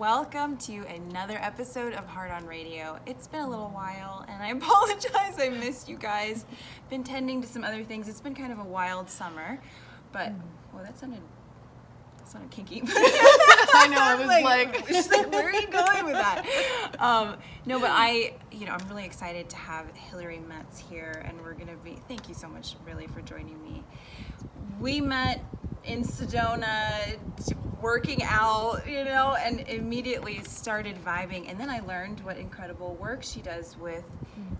welcome to another episode of Heart on Radio. It's been a little while, and I apologize, I missed you guys. Been tending to some other things. It's been kind of a wild summer, but, well, that sounded kinky. I know, I was like she's like, where are you going with that? No, but I'm really excited to have Hillary Metz here, and thank you so much, really, for joining me. We met in Sedona, working out, and immediately started vibing. And then I learned what incredible work she does with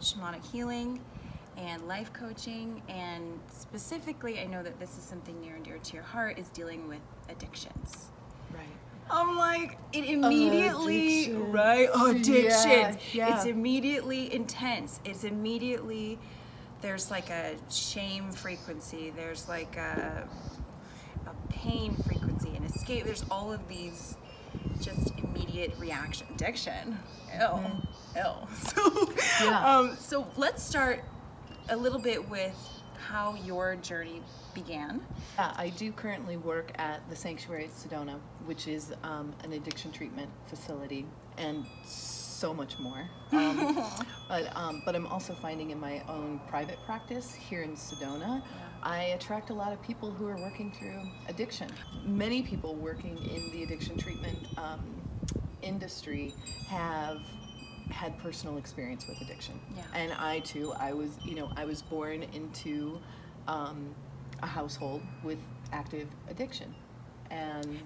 shamanic healing and life coaching. And specifically, I know that this is something near and dear to your heart, is dealing with addictions. Right. I'm like, it immediately, Addiction. right? Addictions. Yeah. It's immediately intense. There's like a shame frequency. There's like a pain frequency, an escape. There's all of these just immediate reaction. Addiction. So let's start a little bit with how your journey began. I do currently work at the Sanctuary Sedona, which is an addiction treatment facility, and so much more. But I'm also finding in my own private practice here in Sedona, I attract a lot of people who are working through addiction. Many people working in the addiction treatment industry have had personal experience with addiction. Yeah. And I too, I was born into a household with active addiction. And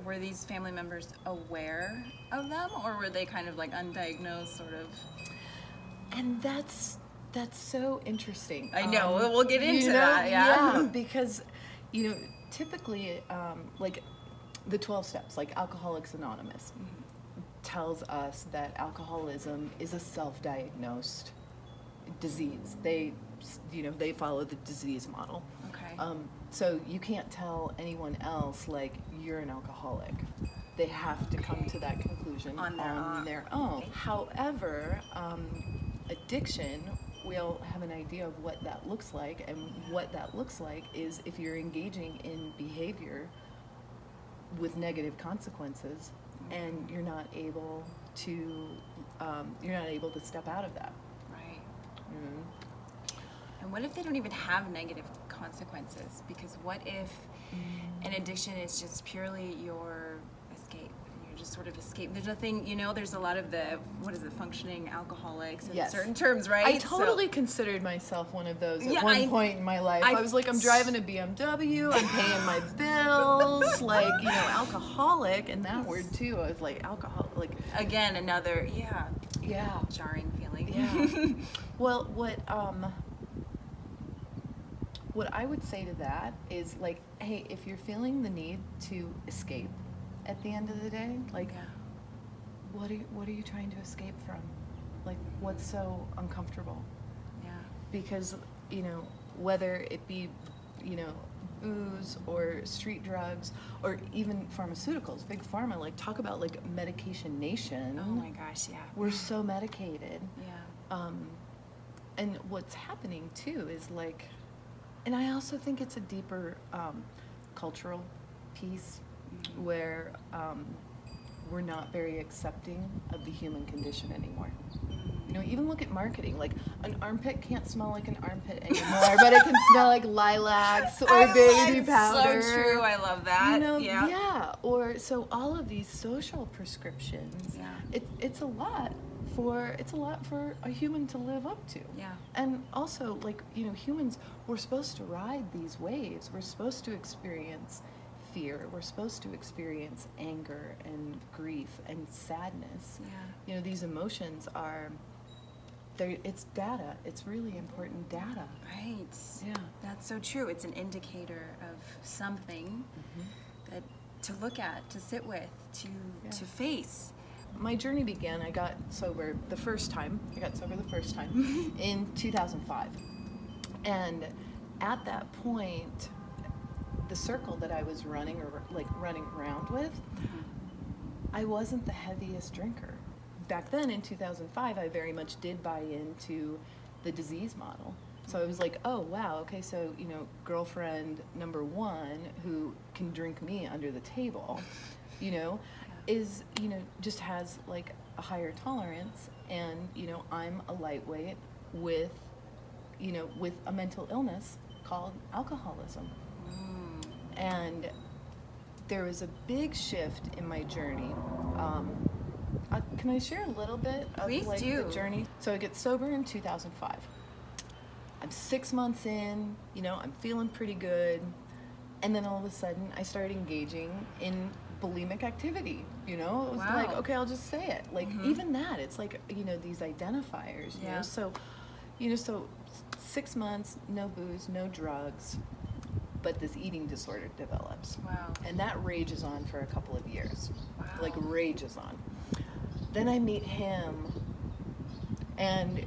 were these family members aware of them, or were they kind of like undiagnosed, sort of? And that's so interesting. I know, we'll get into that, Yeah, because, typically, like the 12 steps, like Alcoholics Anonymous, tells us that alcoholism is a self-diagnosed disease. They follow the disease model. Okay. So you can't tell anyone else, like, you're an alcoholic. They have to come to that conclusion on their own. Okay. However, addiction, we all have an idea of what that looks like, and what that looks like is if you're engaging in behavior with negative consequences, and you're not able to step out of that. Right. And what if they don't even have negative consequences? Because what if an addiction is just purely your escape? You're just sort of escape. There's nothing, there's a lot of functioning alcoholics in certain terms, right? I totally considered myself one of those at one point in my life. I was like, I'm driving a BMW, I'm paying my bills, like, alcoholic, and that word too, I was like, alcohol, like. Again, another, jarring feeling. Yeah. Well, what I would say to that is, like, hey, if you're feeling the need to escape at the end of the day, like, what are you trying to escape from? Like, what's so uncomfortable? Yeah. Because, whether it be, booze or street drugs or even pharmaceuticals, big pharma, like, talk about, like, medication nation. Oh my gosh, yeah. We're so medicated. Yeah. And what's happening too is, like, and I also think it's a deeper cultural piece where we're not very accepting of the human condition anymore. Even look at marketing. Like, an armpit can't smell like an armpit anymore, but it can smell like lilacs or baby powder. So true. I love that. Yeah. Or so all of these social prescriptions. Yeah. It's a lot for a human to live up to. Yeah. And also, like, humans, we're supposed to ride these waves. We're supposed to experience fear. We're supposed to experience anger and grief and sadness. Yeah. These emotions it's data. It's really important data. Right. Yeah. That's so true. It's an indicator of something that to look at, to sit with, to face. My journey began, I got sober the first time in 2005. And at that point, the circle that I was running around with, I wasn't the heaviest drinker. Back then in 2005, I very much did buy into the disease model. So I was like, oh wow, okay, so girlfriend number one who can drink me under the table, is, just has like a higher tolerance, and, I'm a lightweight with, with a mental illness called alcoholism. And there was a big shift in my journey. Can I share a little bit of Please like do. the journey? So I get sober in 2005. I'm 6 months in, I'm feeling pretty good. And then all of a sudden I started engaging in bulimic activity. It was Wow. like, okay, I'll just say it. Like even that, it's like, these identifiers, Yeah. So 6 months, no booze, no drugs, but this eating disorder develops. Wow. And that rages on for a couple of years. Wow. Like rages on. Then I meet him, and,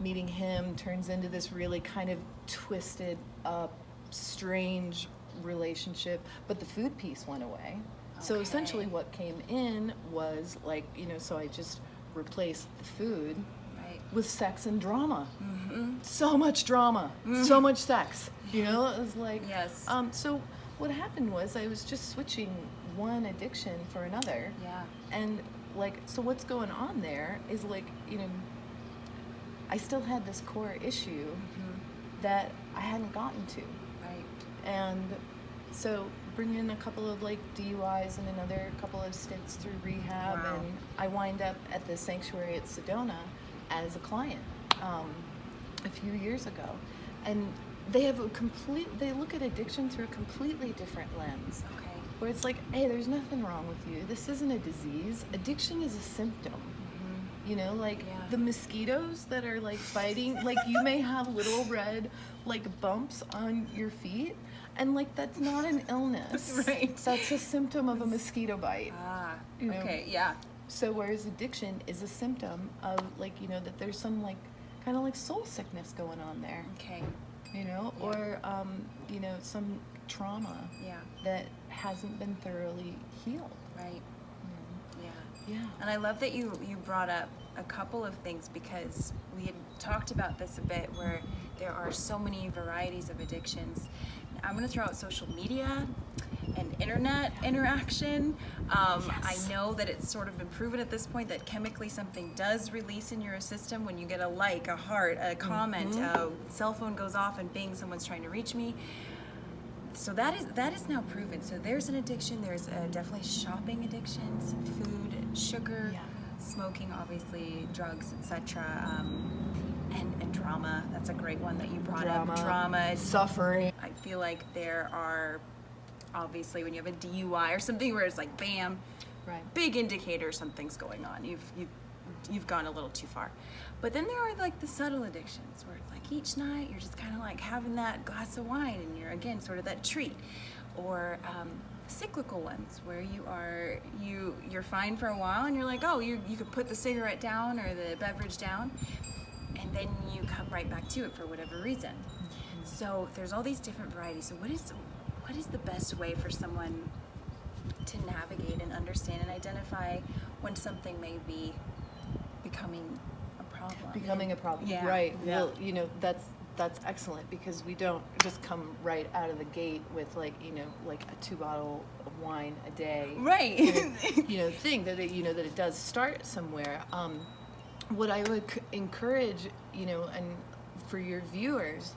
meeting him turns into this really kind of twisted up, strange relationship, but the food piece went away. So Okay. essentially what came in was like, so I just replaced the food Right. with sex and drama. Mm-hmm. So much drama, so much sex, it was like, Yes. so what happened was I was just switching one addiction for another. Yeah. And like, so what's going on there is like, I still had this core issue that I hadn't gotten to. Right. And so bring in a couple of like DUIs and another couple of stints through rehab. Wow. And I wind up at the sanctuary at Sedona as a client a few years ago. And they have they look at addiction through a completely different lens. Okay. Where it's like, hey, there's nothing wrong with you. This isn't a disease. Addiction is a symptom. Like Yeah. the mosquitoes that are like biting, like you may have little red like bumps on your feet, and like that's not an illness. Right. That's a symptom of a mosquito bite. Ah. You know? Okay. Yeah. So whereas addiction is a symptom of like, that there's some like kind of like soul sickness going on there. Okay. Yeah. Or some trauma Yeah. that hasn't been thoroughly healed. Right. Yeah. Yeah. And I love that you brought up a couple of things, because we had talked about this a bit, where there are so many varieties of addictions. I'm going to throw out social media and internet interaction. I know that it's sort of been proven at this point that chemically something does release in your system when you get a like, a heart, a comment, a cell phone goes off and bing, someone's trying to reach me. So that is now proven. So there's an addiction. There's definitely shopping addictions, food, sugar, Yeah. smoking, obviously, drugs, etc. And drama. That's a great one that you brought up. Drama. Suffering. I feel like there are, obviously, when you have a DUI or something where it's like, bam, Right. big indicator something's going on. You've gone a little too far. But then there are like the subtle addictions where it's like each night you're just kind of like having that glass of wine and you're again sort of that treat. Or cyclical ones where you're fine for a while and you're like, oh, you could put the cigarette down or the beverage down, and then you come right back to it for whatever reason. So there's all these different varieties. So what is the best way for someone to navigate and understand and identify when something may be becoming a problem? Becoming a problem. Yeah. Right. Yeah. Well, that's excellent, because we don't just come right out of the gate with like, like a 2 bottle of wine a day. Right. Thing that it does start somewhere. What I would encourage, and for your viewers,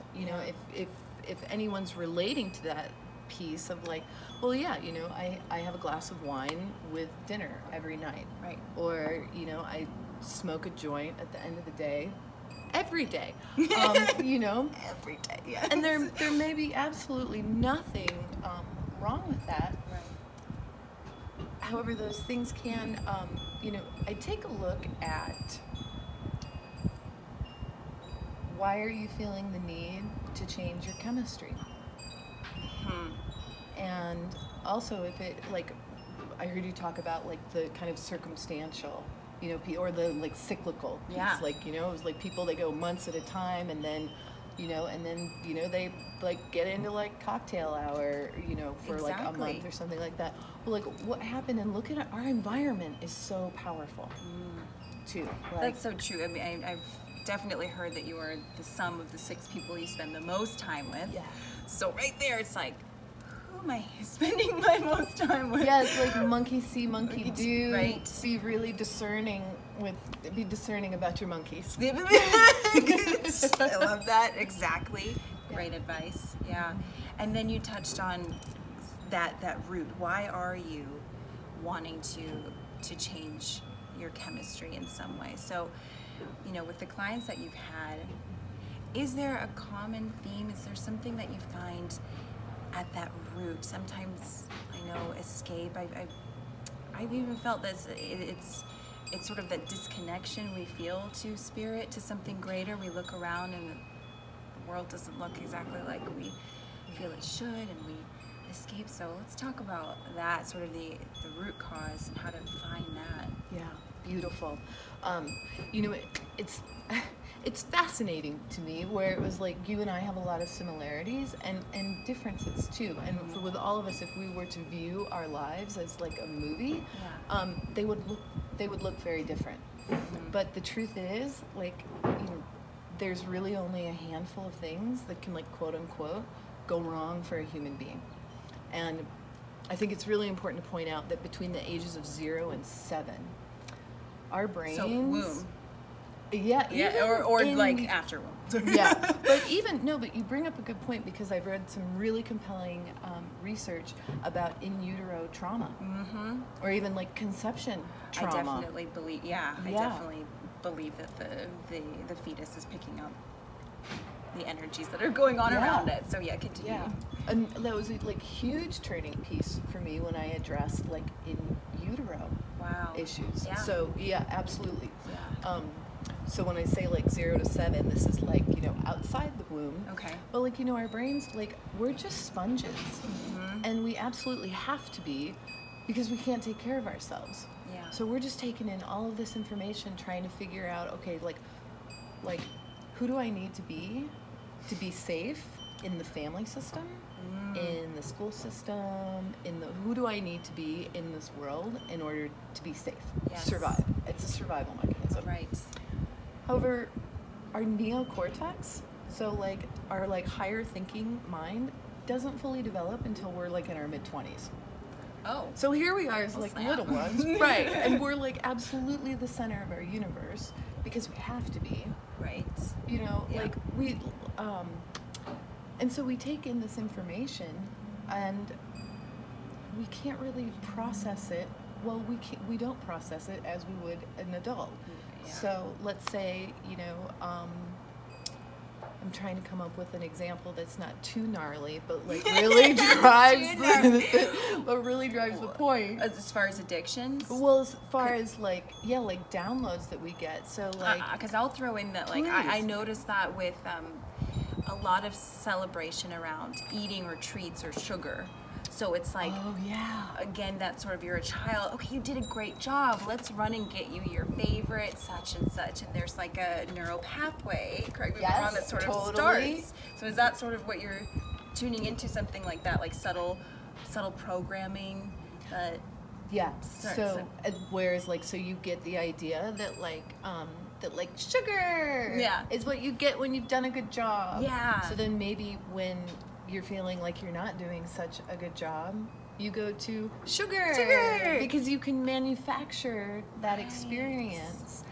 if anyone's relating to that piece of like, well, yeah, I have a glass of wine with dinner every night. Right. Or, I smoke a joint at the end of the day. Every day, Every day, yeah. And there may be absolutely nothing wrong with that. Right. However, those things can, I take a look at why are you feeling the need to change your chemistry? And also if it, like, I heard you talk about like the kind of circumstantial, or the like cyclical piece. Yeah. Like, it was like people, they go months at a time, and then, they like get into like cocktail hour, for like a Exactly. month or something like that. Well, like what happened, and look at it, our environment is so powerful too. Like, That's so true. I mean, I've definitely heard that you are the sum of the 6 people you spend the most time with. Yeah. So right there, it's like, who am I spending my most time with? Yeah, it's like monkey see, monkey do. Right. Be really discerning about your monkeys. I love that. Exactly. Great advice. Yeah. And then you touched on that root. Why are you wanting to change your chemistry in some way? So, with the clients that you've had, is there a common theme? Is there something that you find at that root? Sometimes I know escape. I've even felt this. It's sort of that disconnection we feel to spirit, to something greater. We look around and the world doesn't look exactly like we feel it should, and we escape. So let's talk about that, sort of the root cause and how to find that. Yeah, beautiful. It's fascinating to me, where it was like you and I have a lot of similarities and differences too. And with all of us, if we were to view our lives as like a movie, they would look very different. But the truth is, like, there's really only a handful of things that can, like, quote unquote, go wrong for a human being. And I think it's really important to point out that between the ages of 0 and 7, our brains. So womb. Yeah, or like after womb. Yeah, but you bring up a good point, because I've read some really compelling research about in utero trauma, or even like conception trauma. I definitely believe. I definitely believe that the fetus is picking up the energies that are going on around it. So continue. Yeah, and that was a like huge turning piece for me when I addressed like in utero issues. Yeah. So absolutely. Yeah. So when I say like 0 to 7, this is like, outside the womb. Okay. But like, our brains, like, we're just sponges. And we absolutely have to be, because we can't take care of ourselves. Yeah. So we're just taking in all of this information, trying to figure out, okay, like who do I need to be safe in the family system, in the school system, who do I need to be in this world in order to be safe, survive. It's a survival mechanism. Right. However, our neocortex, so like our like higher thinking mind, doesn't fully develop until we're like in our mid-20s. Oh. So here we are as like little ones, right? And we're like absolutely the center of our universe, because we have to be. Right. Like we, and so we take in this information, and we can't really process it. Well, we don't process it as we would an adult. Yeah. So let's say, I'm trying to come up with an example that's not too gnarly, but like really drives the point. As far as addictions? Well, as far as like downloads that we get. So like, because I'll throw in that, like, I noticed that with a lot of celebration around eating or treats or sugar. So it's like, again, that sort of, you're a child, okay, you did a great job, let's run and get you your favorite such and such, and there's like a neural pathway, correct me if I'm wrong, that sort of starts. So is that sort of what you're tuning into, something like that, like subtle programming that whereas like, so you get the idea that like sugar is what you get when you've done a good job. Yeah. So then maybe when you're feeling like you're not doing such a good job, you go to sugar, because you can manufacture that experience.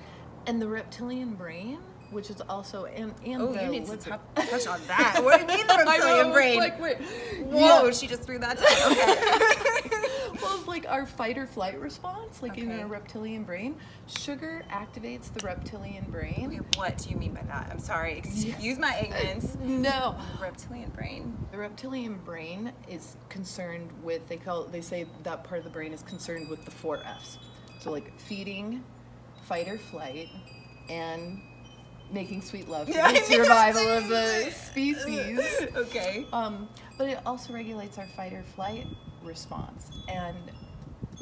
And the reptilian brain, which is also you need to touch on that. What do you mean the reptilian brain? Like, wait, whoa, she just threw that down. Okay. Well, it's like our fight or flight response, like in our reptilian brain. Sugar activates the reptilian brain. Okay, what do you mean by that? I'm sorry. Excuse my ignorance. No. Reptilian brain. The reptilian brain is concerned with, they say that part of the brain is concerned with the 4 F's. So like feeding, fight or flight, and making sweet love for the survival of the species. Okay. But it also regulates our fight or flight response. And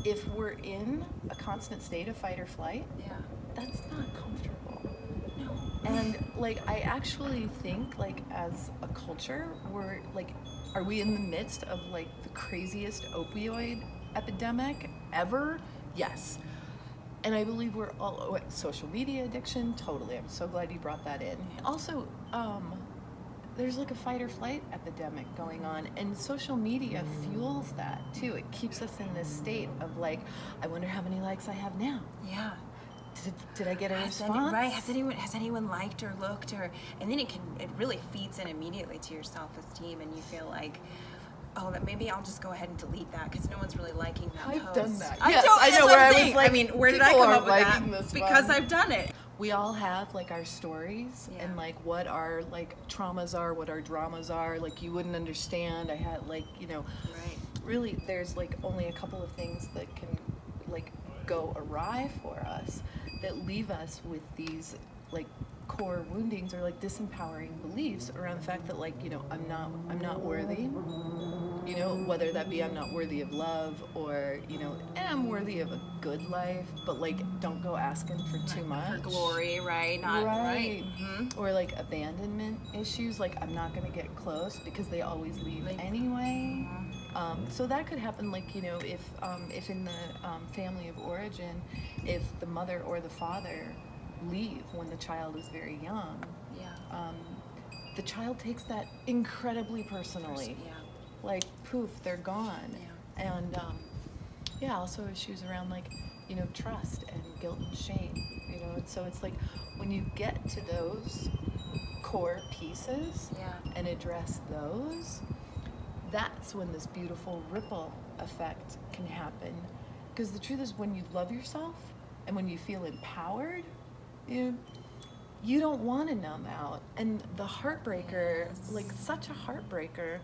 if we're in a constant state of fight or flight, that's not comfortable. No. And like, I actually think like as a culture, we're like, are we in the midst of like the craziest opioid epidemic ever? Yes. And I believe we're social media addiction, totally. I'm so glad you brought that in. Also, there's like a fight or flight epidemic going on, and social media fuels that too. It keeps us in this state of like, I wonder how many likes I have now. Yeah. Did I get a response? Right. Has anyone liked or looked, or, and then it really feeds in immediately to your self-esteem, and you feel like, oh, that maybe I'll just go ahead and delete that because no one's really liking that post. I've done that. Yes, I know, where I was like, I mean, where did I come up with that? Because I've done it. We all have like our stories and like what our like traumas are, what our dramas are. Like you wouldn't understand. I had like, you know, really there's like only a couple of things that can like go awry for us that leave us with these like core woundings or like disempowering beliefs around the fact that like, you know, I'm not worthy, you know, whether that be I'm not worthy of love, or, you know, I'm worthy of a good life, but like don't go asking for too much. For glory, right? Not right. Mm-hmm. Or like abandonment issues, like I'm not going to get close because they always leave anyway. So that could happen, like, you know, if in the family of origin, if the mother or the father leave when the child is very young, the child takes that incredibly personally. Like poof, they're gone. And also issues around like, you know, trust and guilt and shame, you know. And so it's like when you get to those core pieces and address those, that's when this beautiful ripple effect can happen. Because the truth is, when you love yourself and when you feel empowered, you don't want to numb out. And the heartbreaker, like such a heartbreaker,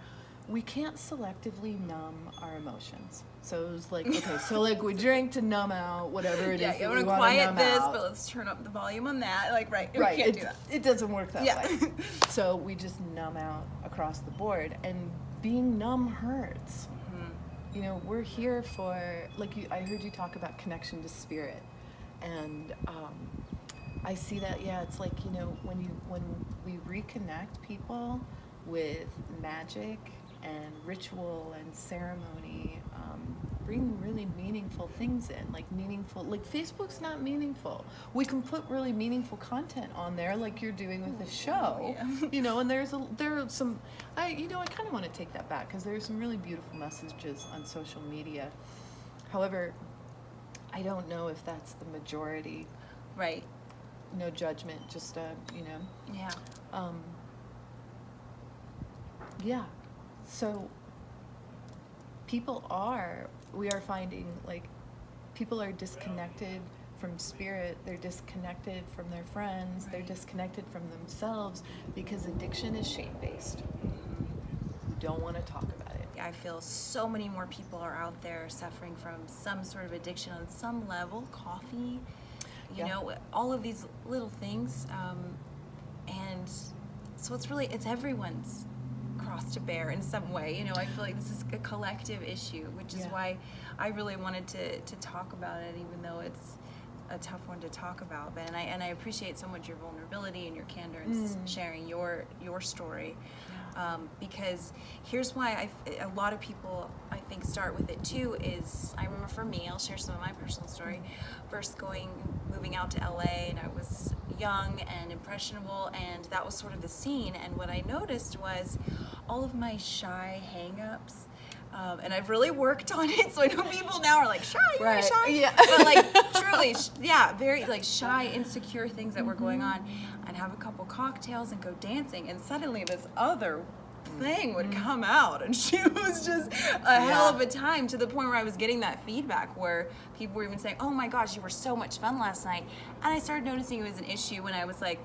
we can't selectively numb our emotions. So it was like, okay, so like we drink to numb out whatever it is that we want to quiet this, out. but let's turn up the volume on that. Like, we can't do that. It doesn't work that way. So we just numb out across the board, and being numb hurts. You know, we're here for, like, I heard you talk about connection to spirit, and I see that, it's like, you know, when we reconnect people with magic and ritual and ceremony, bring really meaningful things in, like Facebook's not meaningful. We can put really meaningful content on there, like you're doing with the show, you know. And there are some, I kind of want to take that back because there are some really beautiful messages on social media. However, I don't know if that's the majority. Right. No judgment, just you know. Yeah. So we are finding like people are disconnected from spirit, they're disconnected from their friends, they're disconnected from themselves because addiction is shame-based. We don't want to talk about it. I feel so many more people are out there suffering from some sort of addiction on some level, coffee, you know, all of these little things. And so it's everyone's cross to bear in some way. You know, I feel like this is a collective issue, which is why I really wanted to talk about it, even though it's a tough one to talk about. But I appreciate so much your vulnerability and your candor and sharing your story. Because here's why a lot of people, I think, start with it too, is, I remember for me, I'll share some of my personal story, first moving out to LA, and I was young and impressionable, and that was sort of the scene. And what I noticed was all of my shy hang-ups, and I've really worked on it, so I know people now are like, shy, you're shy. But like, truly, very like shy, insecure things that were going on. I'd have a couple cocktails and go dancing, and suddenly this other thing would come out, and she was just a hell of a time, to the point where I was getting that feedback where people were even saying, oh my gosh, you were so much fun last night. And I started noticing it was an issue when I was like,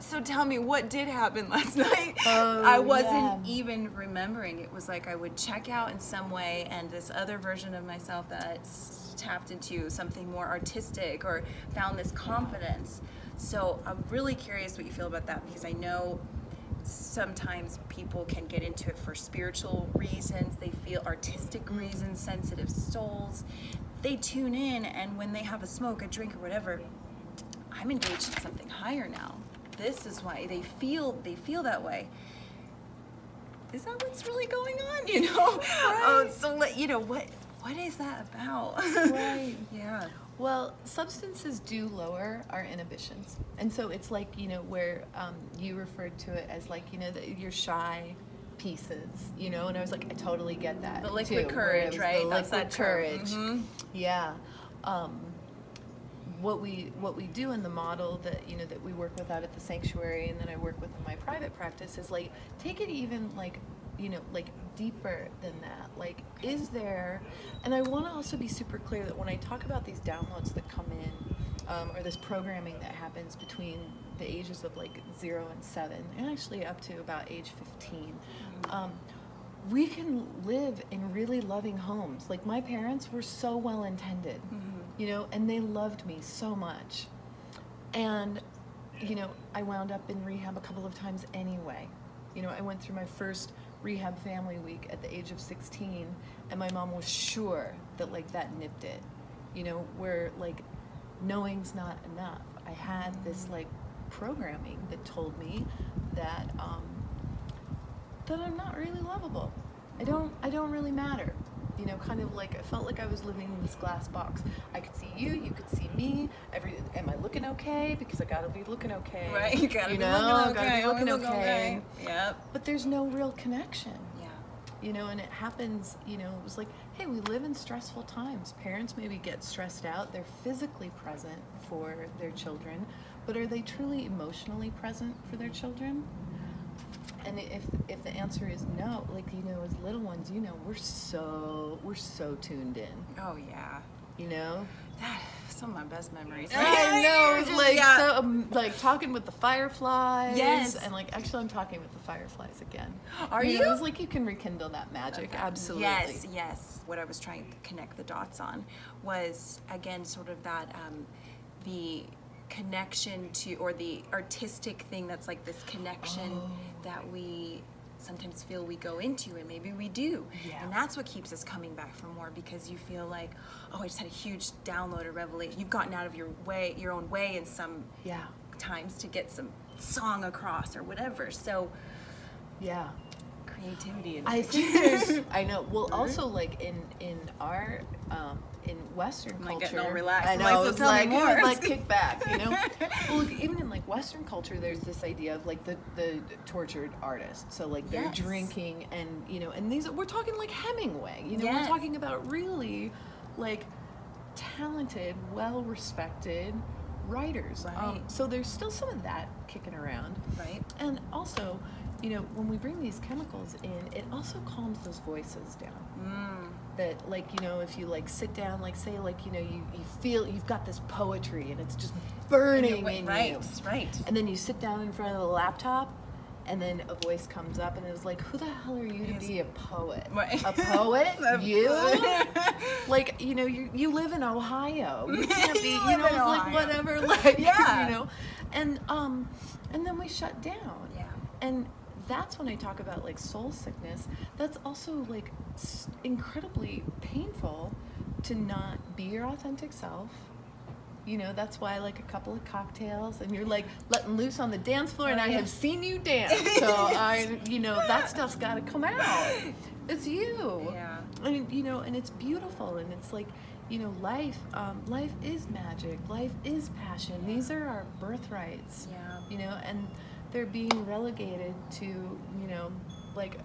so tell me, what did happen last night? I wasn't even remembering. It was like I would check out in some way, and this other version of myself that tapped into something more artistic or found this confidence. So I'm really curious what you feel about that, because I know sometimes people can get into it for spiritual reasons, they feel artistic reasons, sensitive souls. They tune in, and when they have a smoke, a drink, or whatever, I'm engaged in something higher now. This is why they feel that way. Is that what's really going on? You know? So you know, what is that about? Right. Well, substances do lower our inhibitions. And so it's like, where you referred to it as like, your shy pieces, and I was like, I totally get that. The liquid too, courage, right? The That's liquid that term. courage. Mm-hmm. Yeah. What we do in the model that that we work with out at the sanctuary, and then I work with in my private practice, is like take it even like deeper than that. Like, is there, and I want to also be super clear that when I talk about these downloads that come in, or this programming that happens between the ages of like 0 and 7, and actually up to about age 15, we can live in really loving homes. Like, my parents were so well intended, and they loved me so much. And, I wound up in rehab a couple of times anyway. I went through my first rehab family week at the age of 16, and my mom was sure that like that nipped it, where like knowing's not enough. I had this like programming that told me that that I'm not really lovable. I don't really matter. Kind of like I felt like I was living in this glass box. I could see you, you could see me. Am I looking okay? Because I gotta be looking okay. Right, you gotta be looking okay. Yep. But there's no real connection. Yeah. And it happens, it was like, hey, we live in stressful times. Parents maybe get stressed out. They're physically present for their children, but are they truly emotionally present for their children? And if the answer is no, like, as little ones, we're so tuned in. Oh yeah. Some of my best memories. I know. It's like Yeah. so, like talking with the fireflies. Yes. And like, actually, I'm talking with the fireflies again. Are you? It's like you can rekindle that magic. Absolutely. Yes. What I was trying to connect the dots on was, again, sort of that the connection to, or the artistic thing that's like this connection that we sometimes feel we go into, and maybe we do. Yeah. And that's what keeps us coming back for more, because you feel like, oh, I just had a huge download or revelation. You've gotten out of your own way in some times to get some song across or whatever. So yeah, creativity. And I think there's, I know. Well, also like in our in Western culture, getting all relaxed. I know. So It's tell me like more. like kick back, Well, look, even in like Western culture, there's this idea of like the tortured artist. So like they're drinking and and these, we're talking like Hemingway. We're talking about really like talented, well respected writers. Right. So there's still some of that kicking around. Right. And also, when we bring these chemicals in, it also calms those voices down. That like, if you like sit down, like say like, you feel you've got this poetry and it's just burning in you. Right. And then you sit down in front of the laptop, and then a voice comes up and it's like, who the hell are you to be a poet? Right. A poet? You? Like, you live in Ohio. You can't be, it's like whatever, like, And then we shut down. Yeah. And that's when I talk about like soul sickness. That's also like incredibly painful to not be your authentic self. That's why like a couple of cocktails and you're like letting loose on the dance floor, and I have seen you dance. So that stuff's got to come out. It's you. Yeah. And and it's beautiful, and it's like, life is magic. Life is passion. These are our birthrights. Yeah. And they're being relegated to, like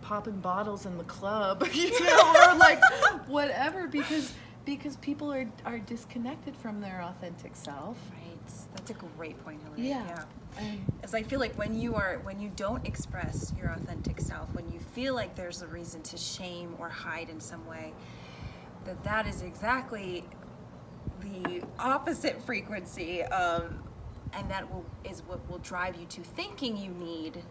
popping bottles in the club, or like whatever, because people are disconnected from their authentic self. Right. That's a great point, Hillary. Yeah. As I feel like when you don't express your authentic self, when you feel like there's a reason to shame or hide in some way, that is exactly the opposite frequency of, and that is what will drive you to thinking you need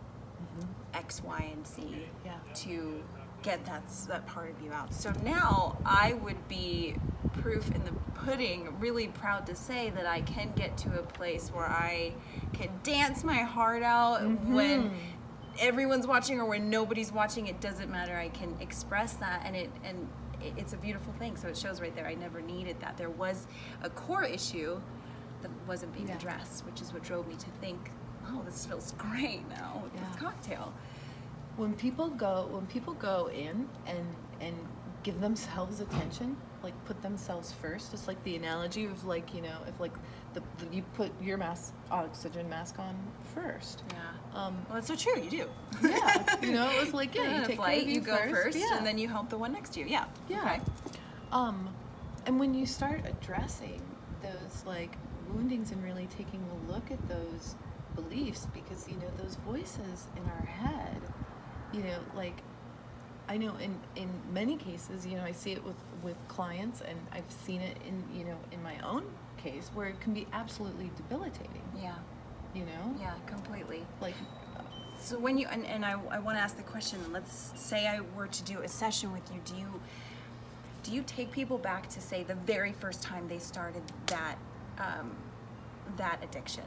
X, Y, and Z to get that part of you out. So now I would be proof in the pudding, really proud to say that I can get to a place where I can dance my heart out when everyone's watching or when nobody's watching. It doesn't matter. I can express that, and it's a beautiful thing. So it shows right there, I never needed that. There was a core issue that wasn't being addressed, which is what drove me to think, oh, this feels great now with this cocktail. When people go in and give themselves attention, like put themselves first. It's like the analogy of like, you know, if like you put your oxygen mask on first. Yeah. Well, it's so true. You do. Yeah. You know, it was like, yeah, in you a take flight, care of you go first, yeah. and then you help the one next to you. Yeah. Yeah. Okay. And when you start addressing those like woundings and really taking a look at those beliefs, because you know those voices in our head, you know, like I know in many cases, you know, I see it with clients, and I've seen it in, you know, in my own case where it can be absolutely debilitating. Yeah. You know? Yeah, completely. Like, so when you and I want to ask the question. Let's say I were to do a session with you. Do you take people back to, say, the very first time they started that that addiction?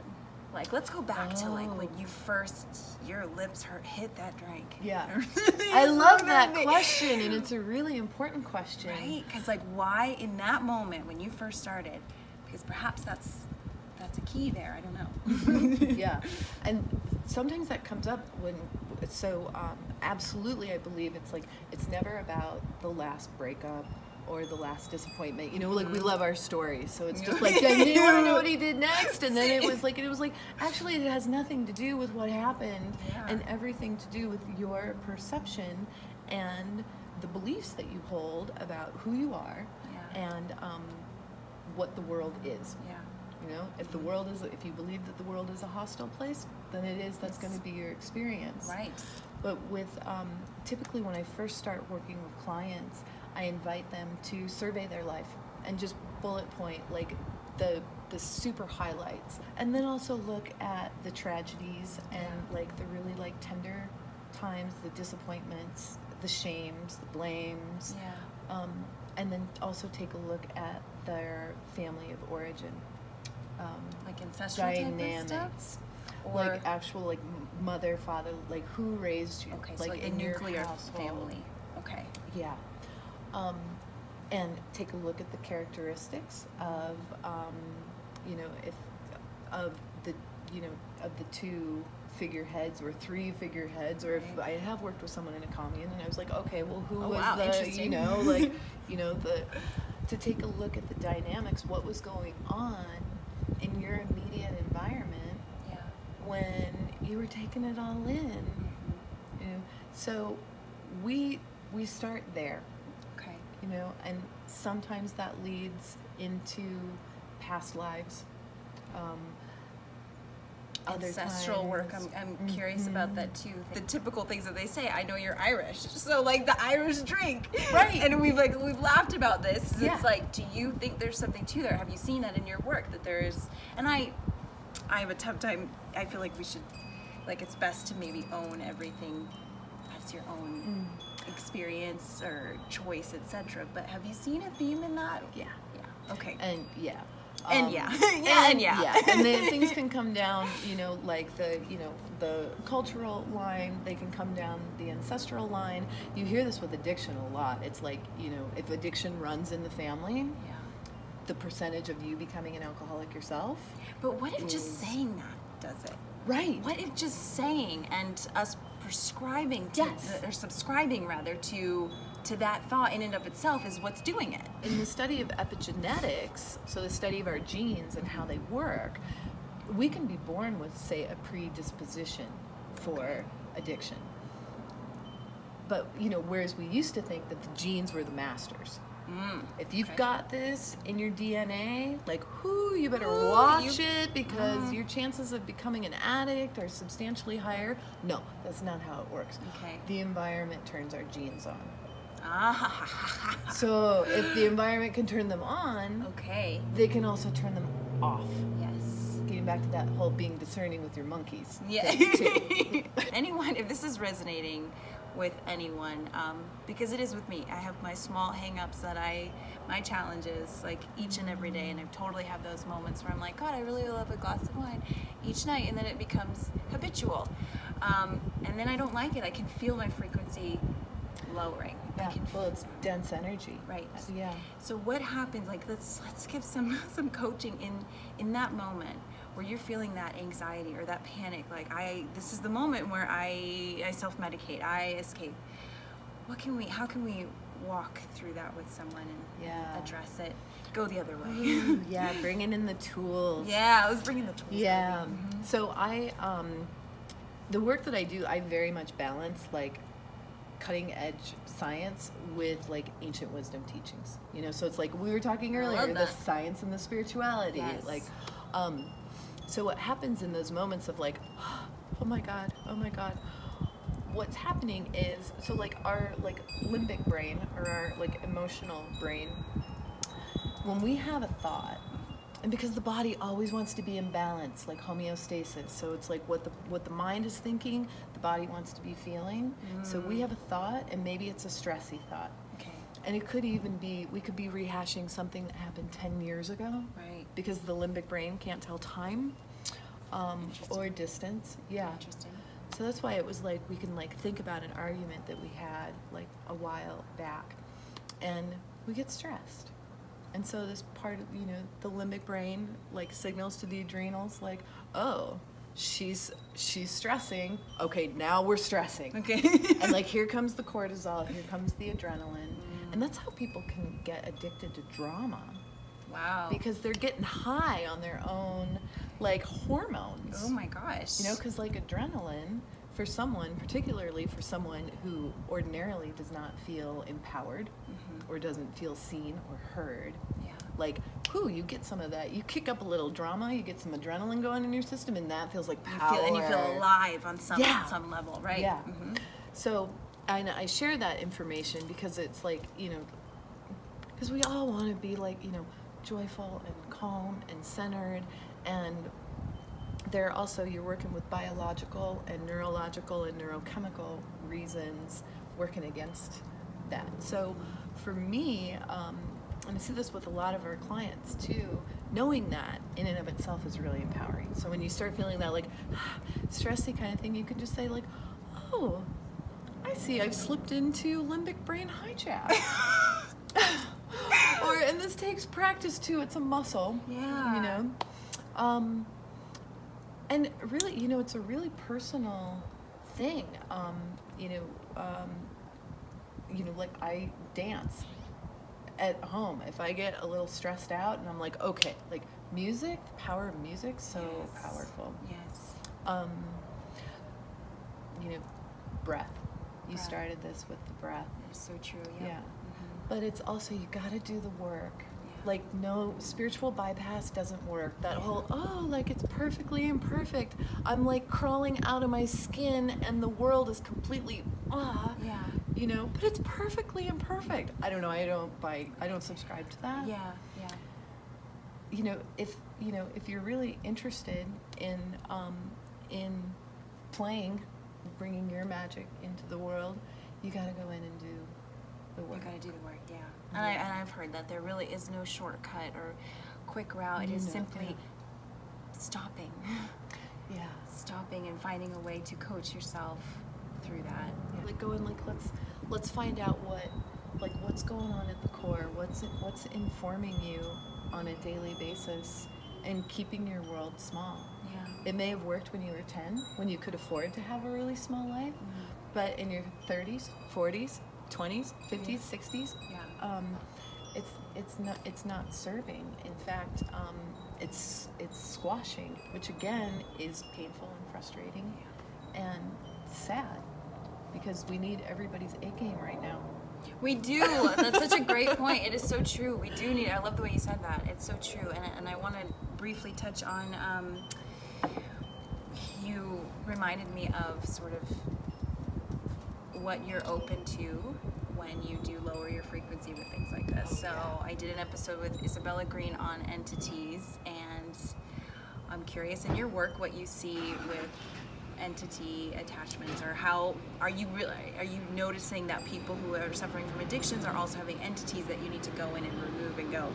Like, let's go back to like when you first, your lips hit that drink. Yeah. I love that question, and it's a really important question. Right? Because like, why in that moment when you first started? Because perhaps that's a key there. I don't know. Yeah, and sometimes that comes up when. So absolutely, I believe it's like it's never about the last breakup or the last disappointment. You know, like we love our stories, so it's just like, yeah, you want to know what he did next, and then it was like actually it has nothing to do with what happened, and everything to do with your perception and the beliefs that you hold about who you are and what the world is. Yeah. You know, if you believe that the world is a hostile place, then it is. That's going to be your experience. Right. But with typically when I first start working with clients, I invite them to survey their life and just bullet point like the super highlights, and then also look at the tragedies and like the really like tender times, the disappointments, the shames, the blames, and then also take a look at their family of origin. Like ancestral dynamics, type of stuff? Or like actual like mother, father, like who raised you, okay, so like in the your nuclear household. family. Okay. Yeah. And take a look at the characteristics of you know, if of the two figureheads or three figureheads, or if I have worked with someone in a commune and I was like, okay, well, who was the, you know, like, you know, to take a look at the dynamics, what was going on in your immediate environment when you were taking it all in. You know, so we start there. Okay. You know, and sometimes that leads into past lives. Ancestral work. I'm curious about that too. The typical things that they say. I know you're Irish, so like the Irish drink, right? And we've laughed about this. It's like, do you think there's something to there? Have you seen that in your work? That there's, and I have a tough time. I feel like we should, like, it's best to maybe own everything as your own experience or choice, etc. But have you seen a theme in that? Yeah. Okay. And and then things can come down, you know, like the cultural line, they can come down the ancestral line. You hear this with addiction a lot. It's like, you know, if addiction runs in the family, the percentage of you becoming an alcoholic yourself. But what if just saying that does it? Right. What if just saying and us prescribing to, or subscribing rather to that thought in and of itself is what's doing it? In the study of epigenetics, so the study of our genes and how they work, we can be born with, say, a predisposition for addiction. But, you know, whereas we used to think that the genes were the masters. If you've got this in your DNA, like, you better watch it because your chances of becoming an addict are substantially higher. No, that's not how it works. Okay. The environment turns our genes on. So if the environment can turn them on, they can also turn them off. Yes. Getting back to that whole being discerning with your monkeys. Yeah. Anyone, if this is resonating with anyone, because it is with me. I have my small hang-ups my challenges, like each and every day, and I totally have those moments where I'm like, God, I really love a glass of wine each night, and then it becomes habitual. And then I don't like it. I can feel my frequency lowering. Yeah, well, it's dense energy. Right. So, so what happens, like, let's give some coaching in that moment where you're feeling that anxiety or that panic, like this is the moment where I self-medicate, I escape. How can we walk through that with someone and Yeah. address it, go the other way. Ooh, yeah, bringing in the tools. Yeah, I was bringing the tools. Yeah. Mm-hmm. So the work that I do, I very much balance like cutting edge science with like ancient wisdom teachings. You know, so it's like we were talking earlier, the that. science and the spirituality. Yes. Like, so what happens in those moments of like, oh my God, what's happening is, so like our like limbic brain or our like emotional brain, when we have a thought, and because the body always wants to be in balance, like homeostasis, so it's like what the mind is thinking, the body wants to be feeling. So we have a thought, and maybe it's a stressy thought. Okay. And it could even be, we could be rehashing something that happened 10 years ago. Right. Because the limbic brain can't tell time or distance. Yeah. Interesting. So that's why it was like, we can like think about an argument that we had like a while back, and we get stressed. And so this part of, you know, the limbic brain like signals to the adrenals like, oh, she's stressing. Okay, now we're stressing. Okay. And like here comes the cortisol, here comes the adrenaline. And that's how people can get addicted to drama. Wow. Because they're getting high on their own like hormones. Oh my gosh. You know, because like adrenaline, for someone, particularly for someone who ordinarily does not feel empowered or doesn't feel seen or heard, Yeah. like, whew, you get some of that. You kick up a little drama, you get some adrenaline going in your system, and that feels like power. And you feel alive on some Yeah. some level, right? Yeah. Mm-hmm. So I share that information because it's like, you know, because we all want to be like, you know, joyful and calm and centered, and there also, you're working with biological and neurological and neurochemical reasons working against that. So for me, and I see this with a lot of our clients too, knowing that in and of itself is really empowering. So when you start feeling that like stressy kind of thing, you can just say like, oh, I see I've slipped into limbic brain hijack. And this takes practice too, it's a muscle. Yeah. You know? And really, you know, it's a really personal thing. Like I dance at home. If I get a little stressed out and I'm like, okay, like music, the power of music, so Yes. powerful. Yes. Breath. You Breath. started this with the breath. It's so true. Yeah. Yeah. But it's also, you gotta do the work. Yeah. Like, no, spiritual bypass doesn't work. That whole, like it's perfectly imperfect. I'm like crawling out of my skin and the world is completely, Yeah. you know, but it's perfectly imperfect. I don't know, I don't subscribe to that. Yeah. Yeah. If you're really interested in playing, bringing your magic into the world, you gotta go in and do the work. You gotta do the work, yeah. And I've heard that there really is no shortcut or quick route. It is simply stopping. Yeah. Stopping and finding a way to coach yourself through that. Yeah. Like going like let's find out what's going on at the core. What's informing you on a daily basis and keeping your world small. Yeah. It may have worked when you were 10, when you could afford to have a really small life, but in your 30s, 40s, 20s, 50s, 60s, Yeah. it's not serving. In fact, it's squashing, which again is painful and frustrating and sad, because we need everybody's A game right now. We do. That's such a great point. It is so true. We do need. I love the way you said that. It's so true. And I want to briefly touch on. You reminded me of sort of what you're open to when you do lower your frequency with things like this. I did an episode with Isabella Green on entities, and I'm curious in your work what you see with entity attachments, or how are you noticing that people who are suffering from addictions are also having entities that you need to go in and remove and go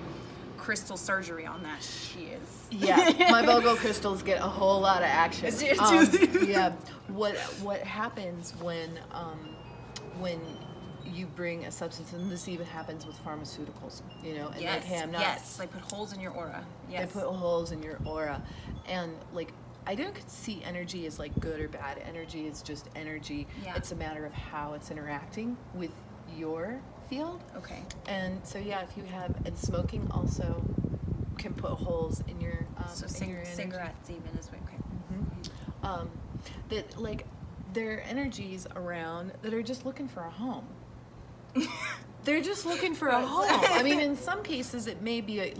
crystal surgery on that? She is. Yeah, my vocal crystals get a whole lot of action. Yeah, what happens when you bring a substance, and this even happens with pharmaceuticals, you know, and Yes, like, hey, I'm not. yes, like put holes in your aura. Yes. They put holes in your aura, and like, I don't see energy as like good or bad. Energy is just energy. Yeah. It's a matter of how it's interacting with your field. Okay. And so yeah, if you have, and smoking also can put holes in your So in your energy. cigarettes even is okay. That like there are energies around that are just looking for a home. They're just looking for a home. I mean, in some cases, it may be a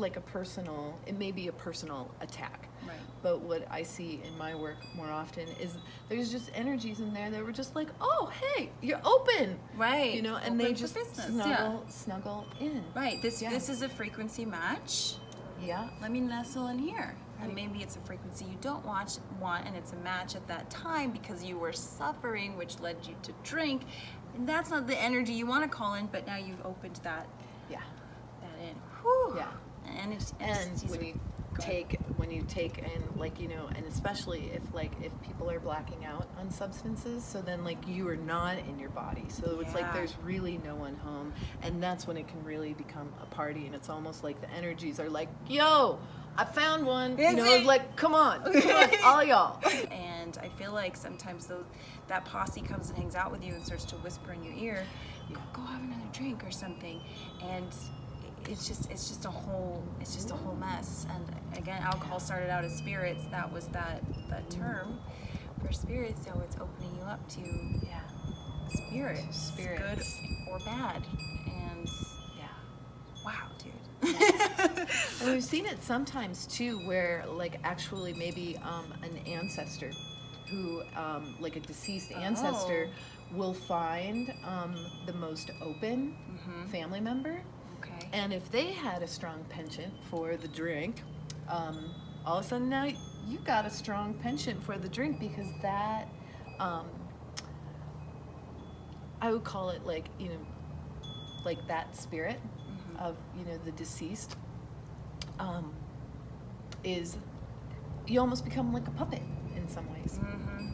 personal attack. Right. But what I see in my work more often is there's just energies in there that were just like, oh, hey, you're open. Right. You know, and Open they for just business, snuggle in. Right. This Yeah. this is a frequency match. Yeah. Let me nestle in here. Right. And maybe it's a frequency you don't want, and it's a match at that time because you were suffering, which led you to drink. And that's not the energy you want to call in, but now you've opened that Yeah. in. Whew. Yeah. And when you take and like, you know, and especially if people are blacking out on substances, so then like you are not in your body, so it's like Yeah. there's really no one home, and that's when it can really become a party, and it's almost like the energies are like, yo, I found one. You know, it's like, come on, all y'all. And I feel like sometimes that posse comes and hangs out with you and starts to whisper in your ear, go have another drink or something, and it's just a whole mess. And again, alcohol started out as spirits. That was that term for spirits. So it's opening you up to spirits, good or bad. And wow, dude. And we've seen it sometimes too, where like actually maybe an ancestor who like a deceased ancestor will find the most open family member. Okay. And if they had a strong penchant for the drink, all of a sudden now you got a strong penchant for the drink, because that, I would call it like, you know, like that spirit of, you know, the deceased, is, you almost become like a puppet in some ways,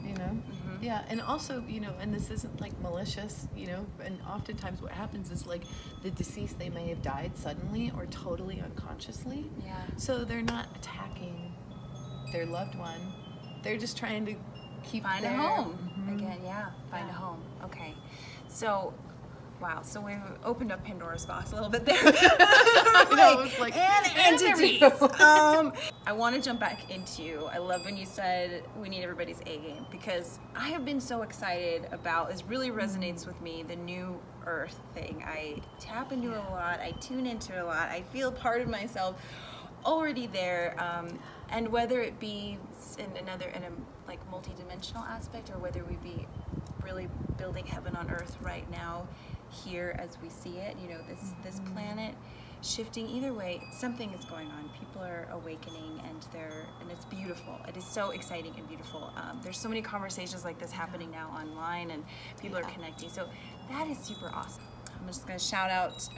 you know? Yeah, and also, you know, and this isn't like malicious, you know, and oftentimes what happens is like the deceased, they may have died suddenly or totally unconsciously. Yeah. So they're not attacking their loved one. They're just trying to Find a home. Again, find a home. Okay. So, wow. So we've opened up Pandora's box a little bit there. And entities. I want to jump back into, I love when you said we need everybody's A game, because I have been so excited about, this really resonates with me, the new earth thing. I tap into it a lot. I tune into it a lot. I feel part of myself already there. And whether it be in a like multi-dimensional aspect, or whether we be really building heaven on earth right now, here as we see it, you know, this planet shifting, either way, something is going on. People are awakening, and it's beautiful. It is so exciting and beautiful. There's so many conversations like this happening now online, and people are connecting. So that is super awesome. I'm just going to shout out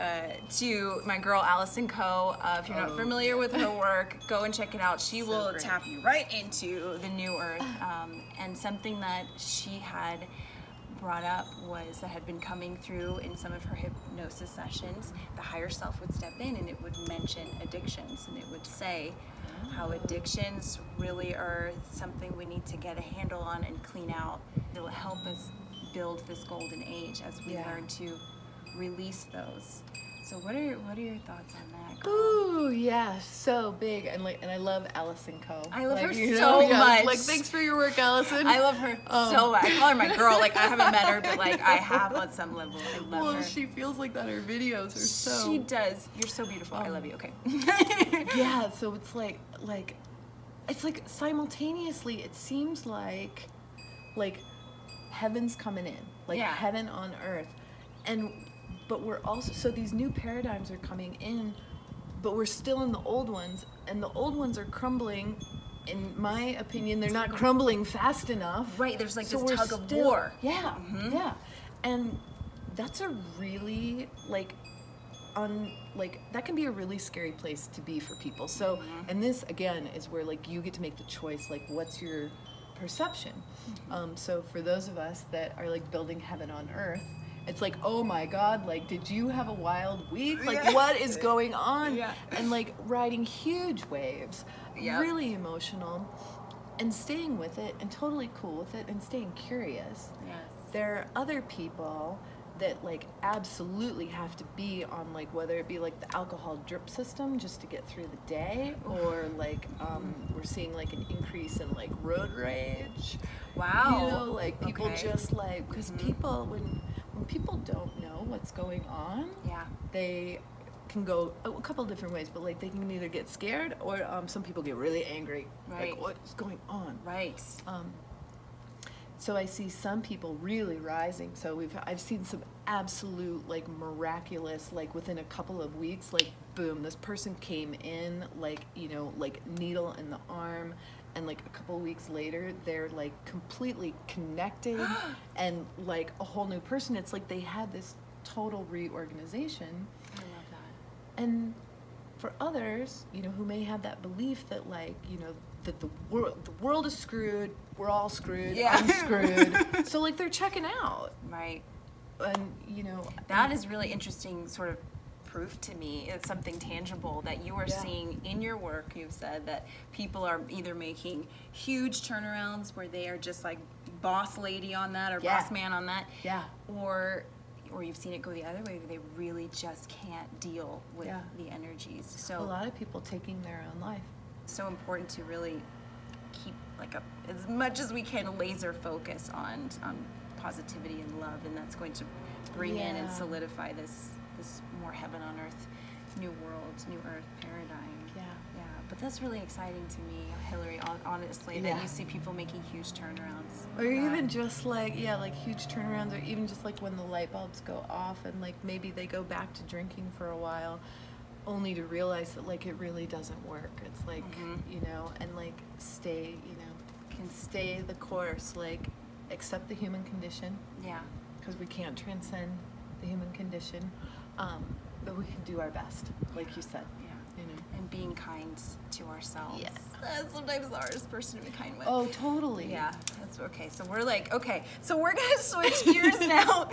to my girl Allison Coe. If you're not familiar with her work, go and check it out. She will tap you right into the new earth. And something that she had brought up that had been coming through in some of her hypnosis sessions, the higher self would step in and it would mention addictions, and it would say how addictions really are something we need to get a handle on and clean out. It'll help us build this golden age as we learn to release those. So what are your thoughts on that, girl? Ooh, yeah, so big, and I love Allison Coe. I love her you so much. Like, thanks for your work, Allison. I love her so much. I call her my girl. Like, I haven't met her, but like I have on some level. I love her. Well, she feels like that. Her videos are so. She does. You're so beautiful. I love you. Okay. Yeah. So it's like it's like simultaneously. It seems like heaven's coming in, like heaven on earth, but we're also, so these new paradigms are coming in, but we're still in the old ones, and the old ones are crumbling. In my opinion, they're not crumbling fast enough. Right, there's like this tug of war. Yeah, yeah. And that's a really, that can be a really scary place to be for people. So, and this, again, is where, like, you get to make the choice, like, what's your perception? So for those of us that are, like, building heaven on earth, it's like, oh my God, like, did you have a wild week? Like, what is going on? And, like, riding huge waves, really emotional, and staying with it, and totally cool with it, and staying curious. There are other people that like absolutely have to be on like, whether it be like the alcohol drip system just to get through the day, or like we're seeing like an increase in like road rage. Wow. You know, like people Okay. just like, because people, when people don't know what's going on, Yeah. they can go a couple different ways, but like they can either get scared, or some people get really angry. Right. Like, what's going on? Right. So I see some people really rising. So I've seen some absolute like miraculous, like within a couple of weeks, like boom, this person came in like, you know, like needle in the arm, and like a couple of weeks later they're like completely connected and like a whole new person. It's like they had this total reorganization. I love that. And for others, you know, who may have that belief that like, you know, that the world is screwed, we're all screwed, Yeah. I'm screwed. So like they're checking out. Right. And you know, That is really interesting sort of proof to me. It's something tangible that you are Yeah. seeing in your work. You've said that people are either making huge turnarounds where they are just like boss lady on that, or Yeah. boss man on that. Yeah. Or you've seen it go the other way, where they really just can't deal with Yeah. the energies. a So lot of people taking their own life. so important to really keep like as much as we can laser focus on positivity and love, and that's going to bring in and Yeah. solidify this more heaven on earth, new world, new earth paradigm. Yeah. Yeah, but that's really exciting to me, Hillary, honestly, that Yeah. you see people making huge turnarounds. Or even just like, yeah, like huge turnarounds, or even just like when the light bulbs go off and like maybe they go back to drinking for a while, only to realize that like it really doesn't work. It's like, you know, and like stay, you know, can stay the course, like accept the human condition, Yeah. because we can't transcend the human condition, but we can do our best, like you said. Yeah. You know. And being kind to ourselves. Yeah. That's sometimes the hardest person to be kind with. Oh, totally. Yeah, that's okay. So we're like, okay, so we're gonna switch gears now.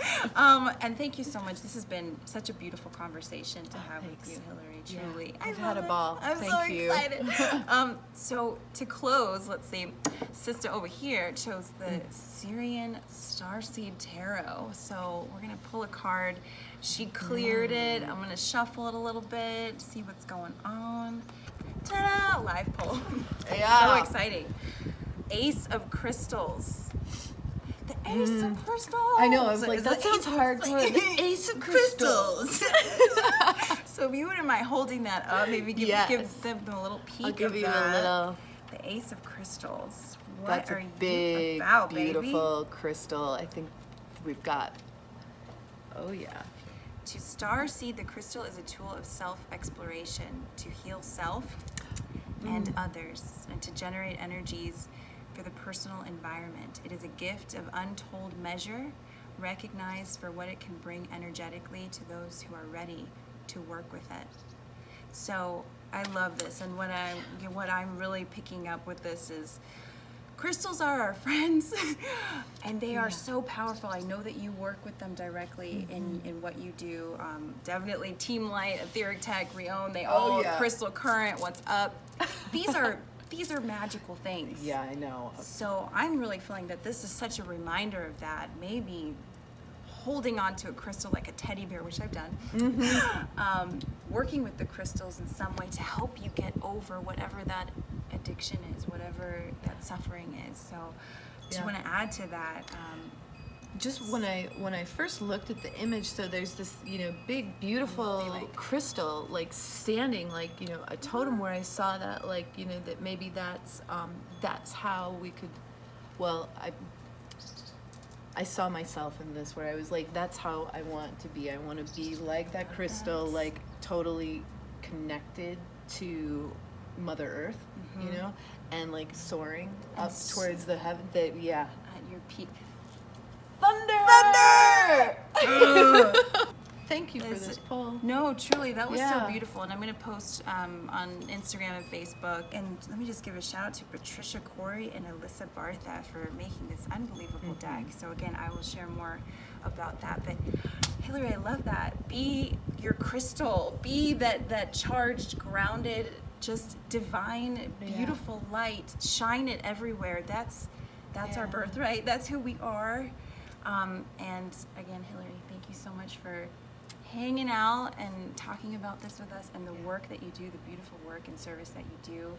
And thank you so much. This has been such a beautiful conversation to have with thanks. you, Hillary. Yeah, Truly, I've love had a it. ball. I'm so Thank you. excited. So to close, let's see. Sister over here chose the Syrian Starseed Tarot. So we're gonna pull a card. She cleared it. I'm gonna shuffle it a little bit, see what's going on. Ta-da! Live pull. Yeah. So exciting. Ace of Crystals. The Ace of Crystals. I know, I was like, It's that the sounds Ace- hardcore. The Ace of Crystals. So if you wouldn't mind holding that up, maybe give Yes. them a little peek I'll give of you that. a little. The Ace of Crystals. What That's are a you big, about, beautiful crystal. I think we've got. Oh yeah. baby? To starseed, the crystal is a tool of self-exploration, to heal self and others, and to generate energies for the personal environment. It is a gift of untold measure, recognized for what it can bring energetically to those who are ready to work with it. So I love this, and what I'm really picking up with this is crystals are our friends, and they are so powerful. I know that you work with them directly in what you do. Definitely Team Light, Etheric Tech, Rion, they all yeah. Crystal Current, What's Up. These are magical things. Yeah, I know. So I'm really feeling that this is such a reminder of that. Maybe holding on to a crystal like a teddy bear, which I've done. Working with the crystals in some way to help you get over whatever that addiction is, whatever that suffering is. So do you Yeah. want to add to that? Just when I first looked at the image, so there's this, you know, big beautiful crystal like standing like, you know, a totem, where I saw that like, you know, that maybe that's how we could, well, I saw myself in this, where I was like, that's how I want to be. I want to be like that crystal, like totally connected to Mother Earth, you know, and like soaring up towards the heaven. That yeah. At your peak. Thunder! Thank you for Is this it- poll. No, truly, that was Yeah. so beautiful. And I'm going to post on Instagram and Facebook. And let me just give a shout out to Patricia Corey and Alyssa Bartha for making this unbelievable deck. So again, I will share more about that. But Hillary, I love that. Be your crystal. Be that charged, grounded, just divine, beautiful light. Shine it everywhere. That's our birthright. That's who we are. And again, Hillary, thank you so much for hanging out and talking about this with us and the work that you do, the beautiful work and service that you do.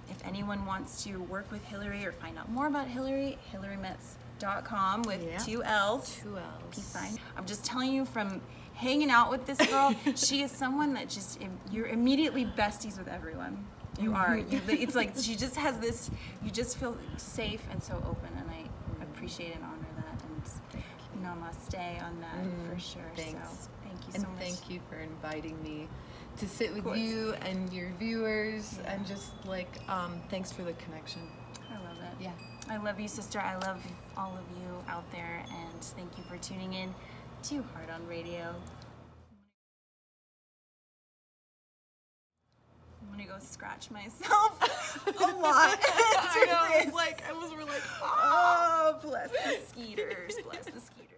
If anyone wants to work with Hillary or find out more about Hillary, HillaryMetz.com with 2 L's. 2 L's. Peace sign. I'm just telling you from hanging out with this girl, she is someone that just, you're immediately besties with everyone. You are. It's like she just has this, you just feel safe and so open, and I appreciate and honor that, and namaste on that for sure. Thanks. So thank you so And much. thank you for inviting me to sit with you and your viewers, and just like, thanks for the connection. I love it. Yeah. I love you, sister. I love all of you out there, and thank you for tuning in to Heart on Radio. I'm gonna go scratch myself a lot. I know, I was like, oh, bless the skeeters, bless the skeeters.